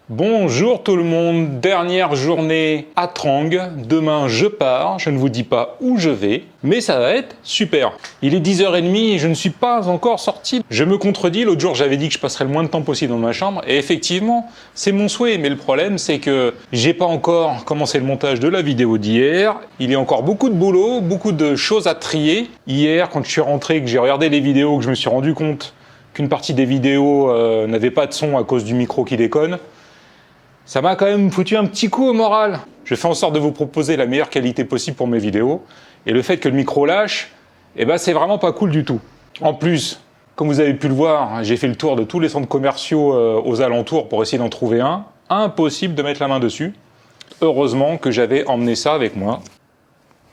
Bonjour tout le monde, dernière journée à Trang, demain je pars, je ne vous dis pas où je vais, mais ça va être super. Il est 10h30 et je ne suis pas encore sorti. Je me contredis, l'autre jour j'avais dit que je passerais le moins de temps possible dans ma chambre, et effectivement, c'est mon souhait, mais le problème c'est que j'ai pas encore commencé le montage de la vidéo d'hier, il y a encore beaucoup de boulot, beaucoup de choses à trier. Hier, quand je suis rentré, que j'ai regardé les vidéos, que je me suis rendu compte qu'une partie des vidéos n'avait pas de son à cause du micro qui déconne, ça m'a quand même foutu un petit coup au moral. Je fais en sorte de vous proposer la meilleure qualité possible pour mes vidéos. Et le fait que le micro lâche, c'est vraiment pas cool du tout. En plus, comme vous avez pu le voir, j'ai fait le tour de tous les centres commerciaux aux alentours pour essayer d'en trouver un. Impossible de mettre la main dessus. Heureusement que j'avais emmené ça avec moi.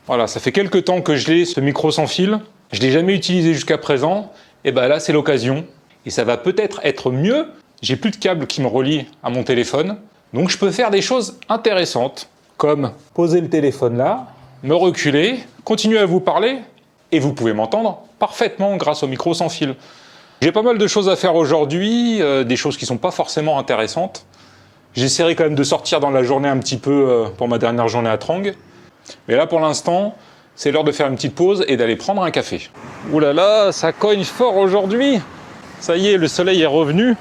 Voilà, ça fait quelques temps que je l'ai, ce micro sans fil. Je l'ai jamais utilisé jusqu'à présent. Et là, c'est l'occasion. Et ça va peut-être être mieux. J'ai plus de câble qui me relie à mon téléphone. Donc je peux faire des choses intéressantes, comme poser le téléphone là, me reculer, continuer à vous parler, et vous pouvez m'entendre parfaitement grâce au micro sans fil. J'ai pas mal de choses à faire aujourd'hui, des choses qui sont pas forcément intéressantes. J'essaierai quand même de sortir dans la journée un petit peu pour ma dernière journée à Trang. Mais là pour l'instant, c'est l'heure de faire une petite pause et d'aller prendre un café. Ouh là là, ça cogne fort aujourd'hui. Ça y est, le soleil est revenu.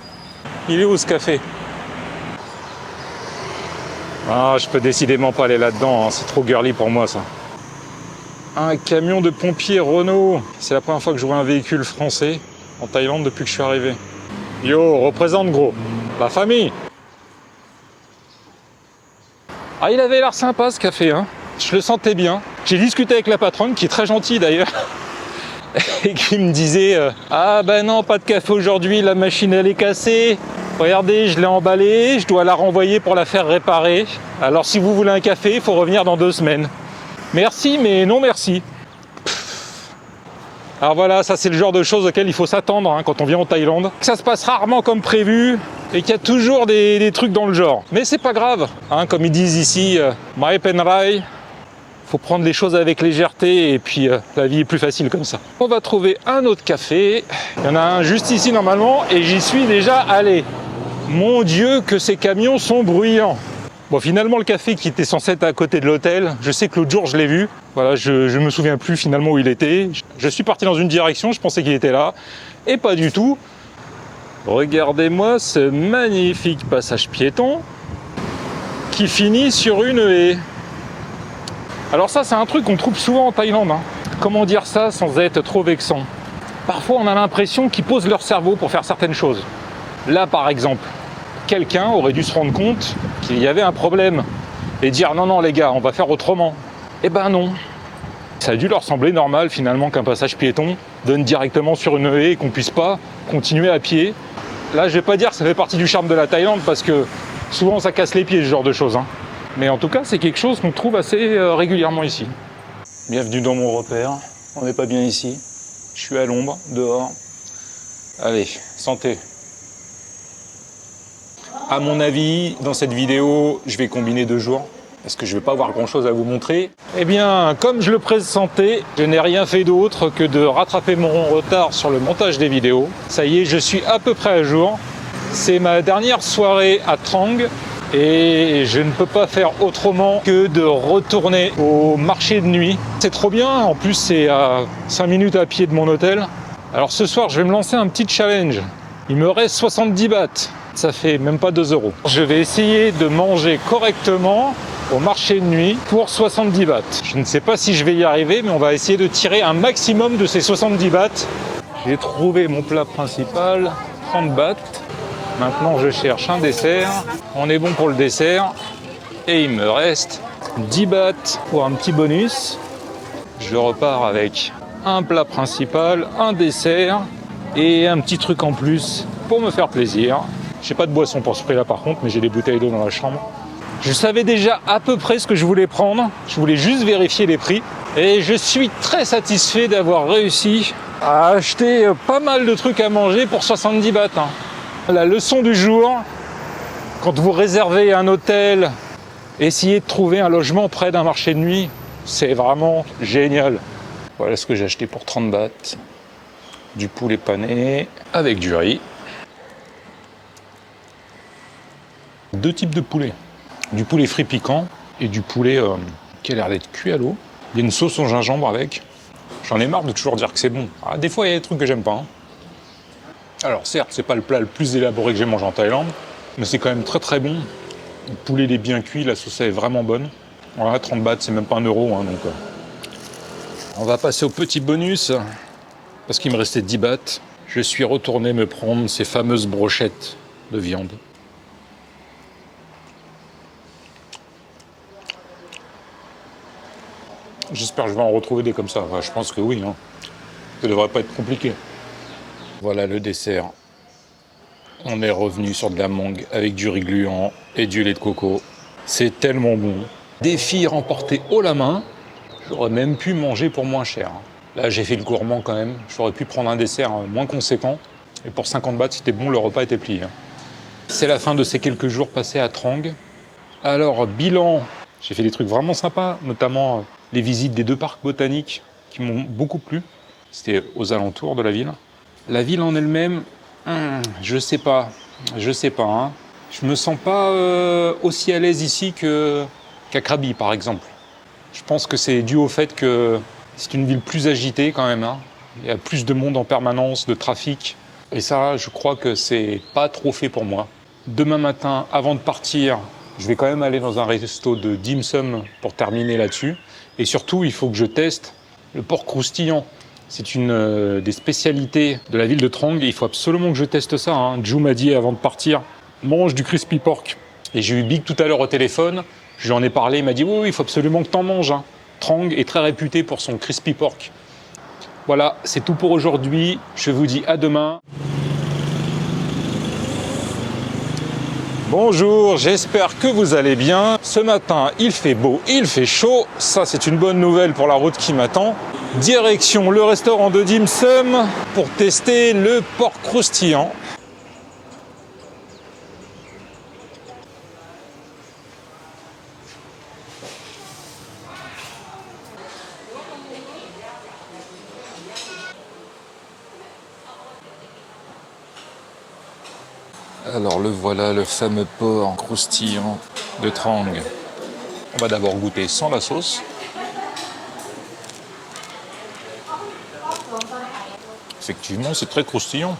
Il est où ce café ? Ah, je peux décidément pas aller là-dedans, hein. C'est trop girly pour moi ça. Un camion de pompiers Renault. C'est la première fois que je vois un véhicule français en Thaïlande depuis que je suis arrivé. Yo, représente gros. La famille. Ah, il avait l'air sympa ce café, hein. Je le sentais bien. J'ai discuté avec la patronne, qui est très gentille d'ailleurs, et qui me disait ah ben non, pas de café aujourd'hui, la machine elle est cassée. Regardez, je l'ai emballée, je dois la renvoyer pour la faire réparer. Alors si vous voulez un café, il faut revenir dans 2 semaines. Merci, mais non merci. Alors voilà, ça c'est le genre de choses auxquelles il faut s'attendre hein, quand on vient en Thaïlande. Ça se passe rarement comme prévu et qu'il y a toujours des trucs dans le genre. Mais c'est pas grave, hein, comme ils disent ici, Mai Pen Rai. Faut prendre les choses avec légèreté et puis la vie est plus facile comme ça. On va trouver un autre café. Il y en a un juste ici normalement et j'y suis déjà allé. Mon Dieu que ces camions sont bruyants. Bon, finalement le café qui était censé être à côté de l'hôtel, je sais que l'autre jour je l'ai vu. Voilà, je me souviens plus finalement où il était. Je suis parti dans une direction, je pensais qu'il était là. Et pas du tout. Regardez-moi ce magnifique passage piéton qui finit sur une haie. Alors ça, c'est un truc qu'on trouve souvent en Thaïlande. Hein. Comment dire ça sans être trop vexant ? Parfois, on a l'impression qu'ils posent leur cerveau pour faire certaines choses. Là, par exemple, quelqu'un aurait dû se rendre compte qu'il y avait un problème et dire « Non, non, les gars, on va faire autrement ». Eh ben non. Ça a dû leur sembler normal, finalement, qu'un passage piéton donne directement sur une haie et qu'on puisse pas continuer à pied. Là, je vais pas dire que ça fait partie du charme de la Thaïlande parce que souvent, ça casse les pieds, ce genre de choses. Hein. Mais en tout cas, c'est quelque chose qu'on trouve assez régulièrement ici. Bienvenue dans mon repère. On n'est pas bien ici. Je suis à l'ombre, dehors. Allez, santé. À mon avis, dans cette vidéo, je vais combiner 2 jours. Parce que je ne vais pas avoir grand-chose à vous montrer. Eh bien, comme je le pressentais, je n'ai rien fait d'autre que de rattraper mon retard sur le montage des vidéos. Ça y est, je suis à peu près à jour. C'est ma dernière soirée à Trang. Et je ne peux pas faire autrement que de retourner au marché de nuit. C'est trop bien, en plus c'est à 5 minutes à pied de mon hôtel. Alors ce soir, je vais me lancer un petit challenge. Il me reste 70 bahts, ça fait même pas 2 €. Je vais essayer de manger correctement au marché de nuit pour 70 bahts. Je ne sais pas si je vais y arriver, mais on va essayer de tirer un maximum de ces 70 bahts. J'ai trouvé mon plat principal, 30 bahts. Maintenant, je cherche un dessert. On est bon pour le dessert. Et il me reste 10 bahts pour un petit bonus. Je repars avec un plat principal, un dessert et un petit truc en plus pour me faire plaisir. J'ai pas de boisson pour ce prix-là par contre, mais j'ai des bouteilles d'eau dans la chambre. Je savais déjà à peu près ce que je voulais prendre. Je voulais juste vérifier les prix. Et je suis très satisfait d'avoir réussi à acheter pas mal de trucs à manger pour 70 bahts. Hein. La leçon du jour, quand vous réservez un hôtel, essayez de trouver un logement près d'un marché de nuit, c'est vraiment génial. Voilà ce que j'ai acheté pour 30 bahts. Du poulet pané avec du riz. deux types de poulet. Du poulet frit piquant et du poulet qui a l'air d'être cuit à l'eau. Il y a une sauce au gingembre avec. J'en ai marre de toujours dire que c'est bon. Ah, des fois, il y a des trucs que j'aime pas. Hein. Alors certes, c'est pas le plat le plus élaboré que j'ai mangé en Thaïlande, mais c'est quand même très très bon. Le poulet il est bien cuit, la sauce est vraiment bonne. Voilà, 30 bahts, c'est même pas 1 euro. Hein, donc, on va passer au petit bonus, parce qu'il me restait 10 bahts. Je suis retourné me prendre ces fameuses brochettes de viande. J'espère que je vais en retrouver des comme ça. Enfin, je pense que oui. Hein. Ça devrait pas être compliqué. Voilà le dessert. On est revenu sur de la mangue avec du riz gluant et du lait de coco. C'est tellement bon. Défi remporté haut la main. J'aurais même pu manger pour moins cher. Là, j'ai fait le gourmand quand même. J'aurais pu prendre un dessert moins conséquent. Et pour 50 bahts, c'était bon, le repas était plié. C'est la fin de ces quelques jours passés à Trang. Alors, bilan, j'ai fait des trucs vraiment sympas, notamment les visites des 2 parcs botaniques qui m'ont beaucoup plu. C'était aux alentours de la ville. La ville en elle-même, je sais pas. Hein. Je me sens pas aussi à l'aise ici qu'à Krabi, par exemple. Je pense que c'est dû au fait que c'est une ville plus agitée quand même. Hein. Il y a plus de monde en permanence, de trafic. Et ça, je crois que c'est pas trop fait pour moi. Demain matin, avant de partir, je vais quand même aller dans un resto de dim sum pour terminer là-dessus. Et surtout, il faut que je teste le porc croustillant. C'est une des spécialités de la ville de Trang. Et il faut absolument que je teste ça. Hein. Ju m'a dit avant de partir, mange du crispy pork. Et j'ai eu Big tout à l'heure au téléphone. Je lui en ai parlé. Il m'a dit oui, il faut absolument que tu en manges. Hein. Trang est très réputé pour son crispy pork. Voilà, c'est tout pour aujourd'hui. Je vous dis à demain. Bonjour, j'espère que vous allez bien. Ce matin, il fait beau, il fait chaud. Ça, c'est une bonne nouvelle pour la route qui m'attend. Direction le restaurant de dim sum pour tester le porc croustillant. Alors le voilà, le fameux porc croustillant de Trang. On va d'abord goûter sans la sauce. Effectivement, c'est très croustillant.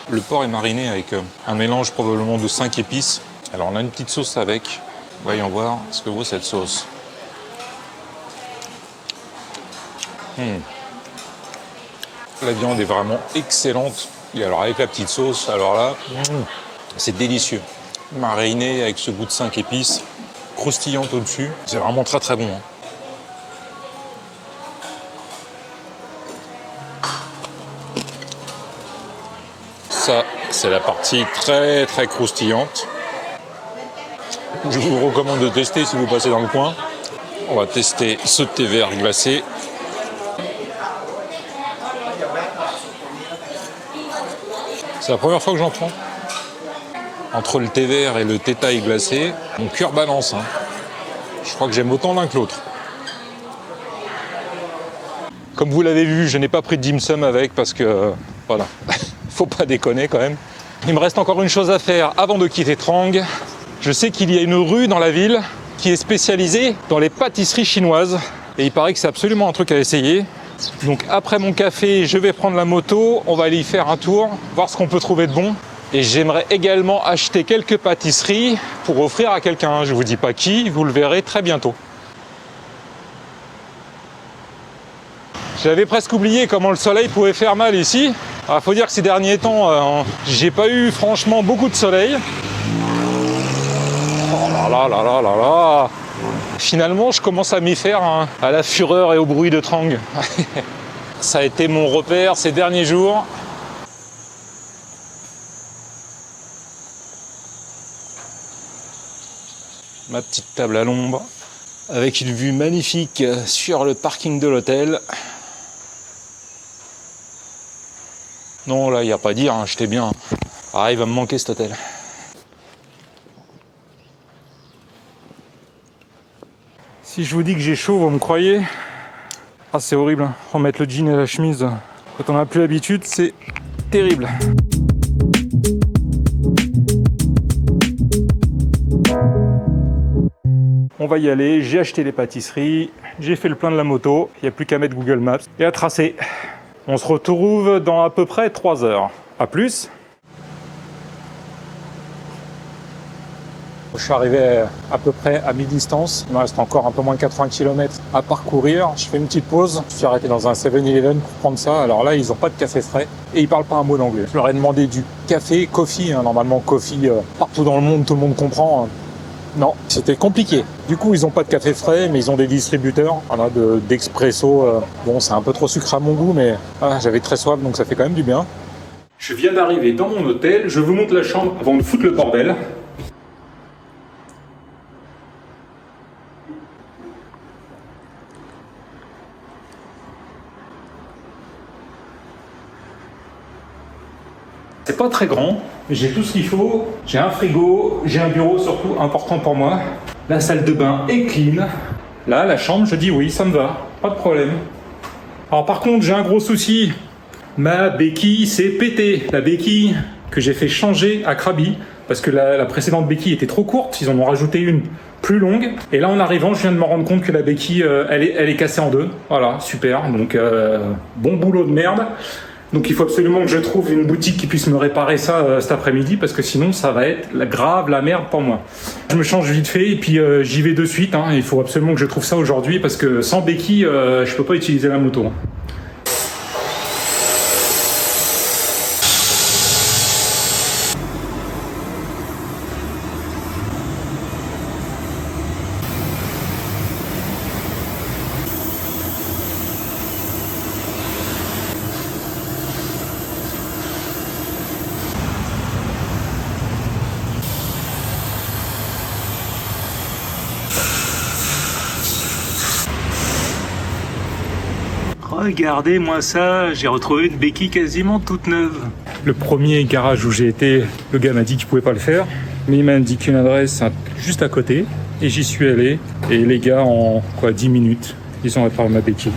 Le porc est mariné avec un mélange probablement de 5 épices. Alors on a une petite sauce avec. Voyons voir ce que vaut cette sauce. La viande est vraiment excellente. Et alors avec la petite sauce, alors là, c'est délicieux. Mariné avec ce goût de 5 épices, croustillante au-dessus. C'est vraiment très très bon. Hein. Ça, c'est la partie très très croustillante. Je vous recommande de tester si vous passez dans le coin. On va tester ce thé vert glacé. C'est la première fois que j'en prends. Entre le thé vert et le thé thaï glacé, mon cœur balance. Hein. Je crois que j'aime autant l'un que l'autre. Comme vous l'avez vu, je n'ai pas pris de dim sum avec parce que, voilà, faut pas déconner quand même. Il me reste encore une chose à faire avant de quitter Trang. Je sais qu'il y a une rue dans la ville qui est spécialisée dans les pâtisseries chinoises. Et il paraît que c'est absolument un truc à essayer. Donc après mon café, je vais prendre la moto, on va aller y faire un tour, voir ce qu'on peut trouver de bon. Et j'aimerais également acheter quelques pâtisseries pour offrir à quelqu'un. Je ne vous dis pas qui, vous le verrez très bientôt. J'avais presque oublié comment le soleil pouvait faire mal ici. Il faut dire que ces derniers temps, j'ai pas eu franchement beaucoup de soleil. Oh là là là là là là. Finalement, je commence à m'y faire hein, à la fureur et au bruit de Trang. Ça a été mon repère ces derniers jours. Ma petite table à l'ombre, avec une vue magnifique sur le parking de l'hôtel. Non, là, il n'y a pas à dire, hein, j'étais bien. Ah, il va me manquer cet hôtel. Si je vous dis que j'ai chaud, vous me croyez? Ah, c'est horrible, hein. Remettre le jean et la chemise, quand on n'a plus l'habitude, c'est terrible. va y aller. J'ai acheté les pâtisseries, j'ai fait le plein de la moto. Il n'y a plus qu'à mettre Google Maps et à tracer. On se retrouve dans à peu près 3 heures. A plus. Je suis arrivé à peu près à mi-distance. Il me reste encore un peu moins de 80 km à parcourir. Je fais une petite pause. Je suis arrêté dans un 7-Eleven pour prendre ça. Alors là, ils n'ont pas de café frais et ils parlent pas un mot d'anglais. Je leur ai demandé du café, coffee. Normalement, coffee, partout dans le monde, tout le monde comprend. Non, c'était compliqué. Du coup, ils n'ont pas de café frais, mais ils ont des distributeurs. On a d'expresso. Bon, c'est un peu trop sucré à mon goût, mais j'avais très soif, donc ça fait quand même du bien. Je viens d'arriver dans mon hôtel. Je vous montre la chambre avant de foutre le bordel. C'est pas très grand, mais j'ai tout ce qu'il faut. J'ai un frigo, j'ai un bureau surtout important pour moi. La salle de bain est clean. Là, la chambre, je dis oui, ça me va, pas de problème. Alors par contre, j'ai un gros souci. Ma béquille s'est pétée. La béquille que j'ai fait changer à Krabi, parce que la précédente béquille était trop courte, ils en ont rajouté une plus longue. Et là, en arrivant, je viens de me rendre compte que la béquille, elle est cassée en deux. Voilà, super. Donc, bon boulot de merde. Donc il faut absolument que je trouve une boutique qui puisse me réparer ça cet après-midi, parce que sinon ça va être grave la merde pour moi. Je me change vite fait et puis j'y vais de suite. Il faut absolument que je trouve ça aujourd'hui, parce que sans béquille, je peux pas utiliser la moto. Regardez-moi ça, j'ai retrouvé une béquille quasiment toute neuve. Le premier garage où j'ai été, le gars m'a dit qu'il pouvait pas le faire, mais il m'a indiqué une adresse juste à côté, et j'y suis allé, et les gars, en 10 minutes, ils ont réparé ma béquille.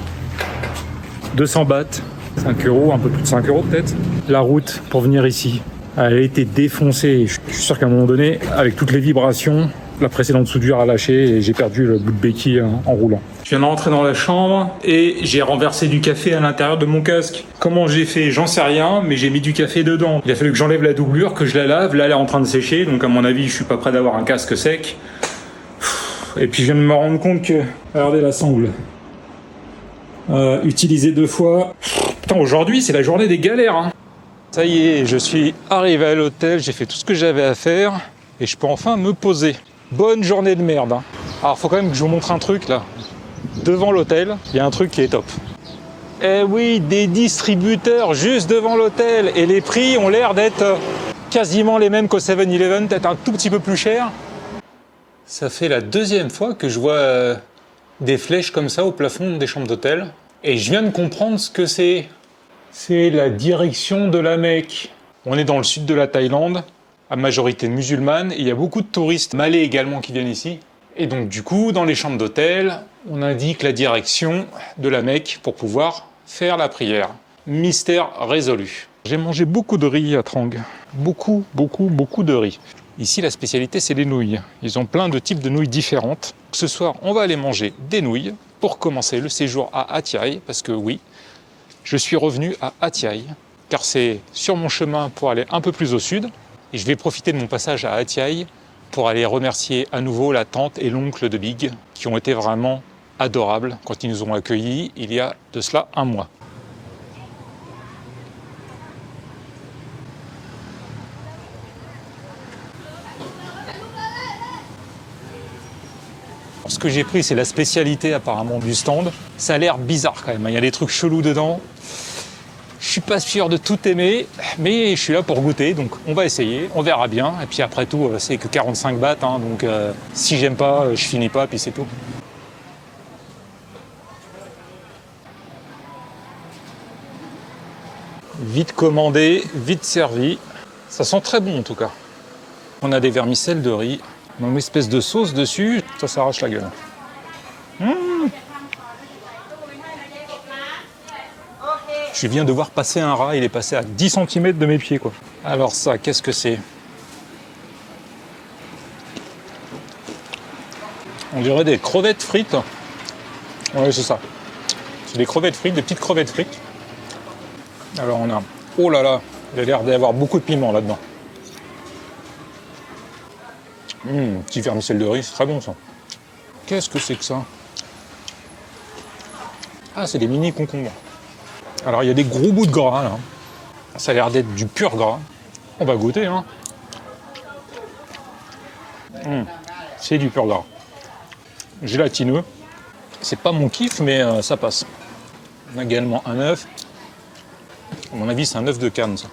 200 bahts, 5 euros, un peu plus de 5 euros peut-être. La route pour venir ici, elle a été défoncée. Je suis sûr qu'à un moment donné, avec toutes les vibrations, la précédente soudure a lâché et j'ai perdu le bout de béquille en roulant. Je viens de rentrer dans la chambre et j'ai renversé du café à l'intérieur de mon casque. Comment j'ai fait, j'en sais rien, mais j'ai mis du café dedans. Il a fallu que j'enlève la doublure, que je la lave. Là, elle est en train de sécher, donc à mon avis, je suis pas prêt d'avoir un casque sec. Et puis je viens de me rendre compte que, regardez la sangle. Utilisé 2 fois. Putain, aujourd'hui, c'est la journée des galères. Ça y est, je suis arrivé à l'hôtel, j'ai fait tout ce que j'avais à faire et je peux enfin me poser. Bonne journée de merde. Alors, faut quand même que je vous montre un truc là. Devant l'hôtel, il y a un truc qui est top. Eh oui, des distributeurs juste devant l'hôtel et les prix ont l'air d'être quasiment les mêmes qu'au 7-Eleven, peut-être un tout petit peu plus cher. Ça fait la 2e fois que je vois des flèches comme ça au plafond des chambres d'hôtel et je viens de comprendre ce que c'est. C'est la direction de la Mecque. On est dans le sud de la Thaïlande, à majorité musulmane, et il y a beaucoup de touristes malais également qui viennent ici. Et donc du coup, dans les chambres d'hôtel, on indique la direction de la Mecque pour pouvoir faire la prière. Mystère résolu. J'ai mangé beaucoup de riz à Trang. Beaucoup de riz. Ici, la spécialité, c'est les nouilles. Ils ont plein de types de nouilles différentes. Ce soir, on va aller manger des nouilles pour commencer le séjour à Hat Yai, parce que oui, je suis revenu à Hat Yai, car c'est sur mon chemin pour aller un peu plus au sud. Et je vais profiter de mon passage à Hat Yai pour aller remercier à nouveau la tante et l'oncle de Big, qui ont été vraiment adorables quand ils nous ont accueillis il y a de cela 1 mois. Ce que j'ai pris, c'est la spécialité apparemment du stand. Ça a l'air bizarre quand même, il y a des trucs chelous dedans. Je suis pas sûr de tout aimer, mais je suis là pour goûter, donc on va essayer, on verra bien. Et puis après tout, c'est que 45 bahts, donc si j'aime pas, je finis pas, puis c'est tout. Vite commandé, vite servi. Ça sent très bon en tout cas. On a des vermicelles de riz, on a une espèce de sauce dessus, ça s'arrache la gueule. Je viens de voir passer un rat, il est passé à 10 cm de mes pieds, quoi. Alors ça, qu'est-ce que c'est? On dirait des crevettes frites. Oui, c'est ça. C'est des crevettes frites, des petites crevettes frites. Alors on a... Oh là là, il a l'air d'y avoir beaucoup de piment là-dedans. Petit vermicelle de riz, c'est très bon ça. Qu'est-ce que c'est que ça? Ah, c'est des mini concombres. Alors il y a des gros bouts de gras là. Ça a l'air d'être du pur gras. On va goûter, hein. C'est du pur gras. Gélatineux. C'est pas mon kiff, mais ça passe. On a également un œuf. À mon avis, c'est un œuf de Cannes, ça.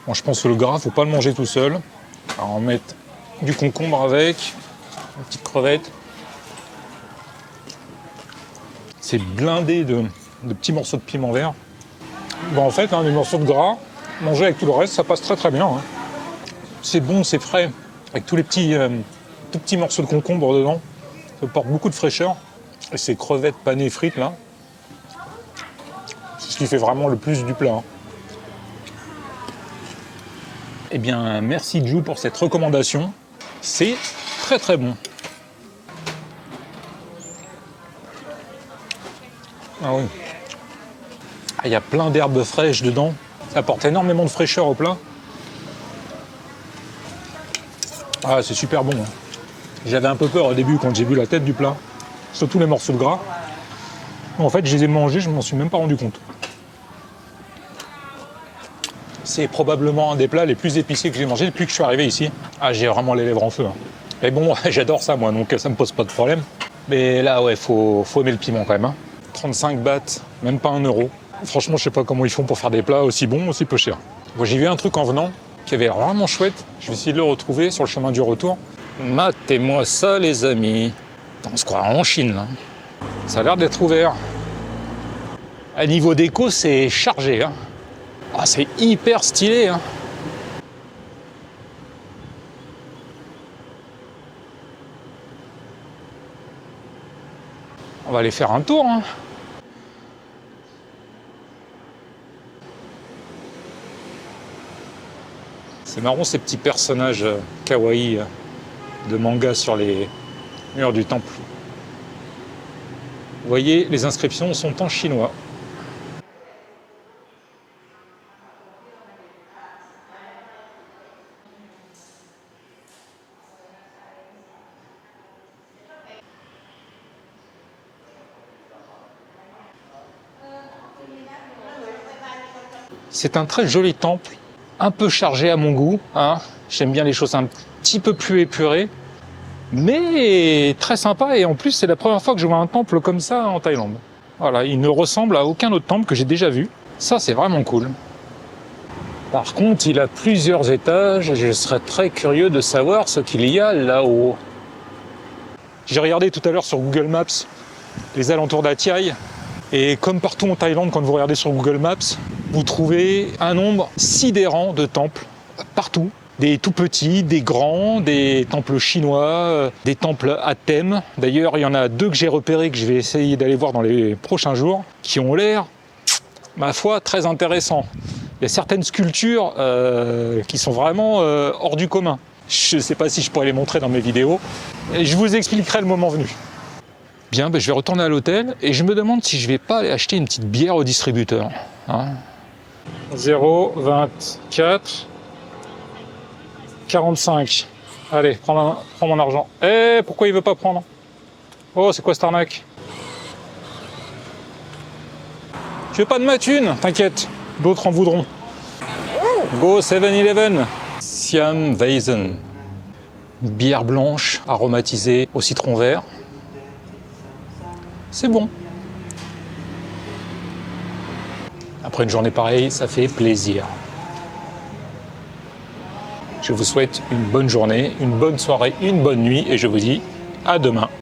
Bon, je pense que le gras, faut pas le manger tout seul. Alors, on va mettre du concombre avec, une petite crevette. C'est blindé de petits morceaux de piment vert. Bon, en fait, des morceaux de gras, manger avec tout le reste, ça passe très très bien. Hein. C'est bon, c'est frais, avec tous les petits, tout petits morceaux de concombre dedans. Ça porte beaucoup de fraîcheur. Et ces crevettes panées frites, là, c'est ce qui fait vraiment le plus du plat. Hein. Eh bien, merci Jou pour cette recommandation. C'est très très bon. Ah oui. Il y a plein d'herbes fraîches dedans. Ça apporte énormément de fraîcheur au plat. Ah, c'est super bon. Hein. J'avais un peu peur au début quand j'ai vu la tête du plat. Surtout les morceaux de gras. En fait, je les ai mangés, je m'en suis même pas rendu compte. C'est probablement un des plats les plus épicés que j'ai mangé depuis que je suis arrivé ici. Ah, j'ai vraiment les lèvres en feu. Hein. Mais bon, j'adore ça moi, donc ça me pose pas de problème. Mais là, ouais, faut aimer le piment quand même. Hein. 35 bahts, même pas 1 euro. Franchement, je sais pas comment ils font pour faire des plats aussi bons, aussi peu chers. Moi, j'ai vu un truc en venant qui avait vraiment chouette. Je vais essayer de le retrouver sur le chemin du retour. Matez-moi ça, les amis. On se croit en Chine, là. Ça a l'air d'être ouvert. À niveau déco, c'est chargé. Hein. Ah, c'est hyper stylé. Hein. On va aller faire un tour. Hein. C'est marrant ces petits personnages kawaii de manga sur les murs du temple. Vous voyez, les inscriptions sont en chinois. C'est un très joli temple, un peu chargé à mon goût. Hein. J'aime bien les choses un petit peu plus épurées, mais très sympa. Et en plus, c'est la première fois que je vois un temple comme ça en Thaïlande. Voilà, il ne ressemble à aucun autre temple que j'ai déjà vu. Ça, c'est vraiment cool. Par contre, il a plusieurs étages et je serais très curieux de savoir ce qu'il y a là-haut. J'ai regardé tout à l'heure sur Google Maps les alentours d'Athai. Et comme partout en Thaïlande, quand vous regardez sur Google Maps, vous trouvez un nombre sidérant de temples partout. Des tout petits, des grands, des temples chinois, des temples à thème. D'ailleurs, il y en a 2 que j'ai repérés, que je vais essayer d'aller voir dans les prochains jours, qui ont l'air, ma foi, très intéressants. Il y a certaines sculptures qui sont vraiment hors du commun. Je ne sais pas si je pourrais les montrer dans mes vidéos. Et je vous expliquerai le moment venu. Bien, je vais retourner à l'hôtel et je me demande si je vais pas aller acheter une petite bière au distributeur. Hein. 0,24 45. Allez, prends mon argent. Eh, pourquoi il veut pas prendre? Oh, c'est quoi cette arnaque? Tu veux pas de ma thune? T'inquiète, d'autres en voudront. Go 7-Eleven. Siam Weizen. Bière blanche aromatisée au citron vert. C'est bon. Après une journée pareille, ça fait plaisir. Je vous souhaite une bonne journée, une bonne soirée, une bonne nuit et je vous dis à demain.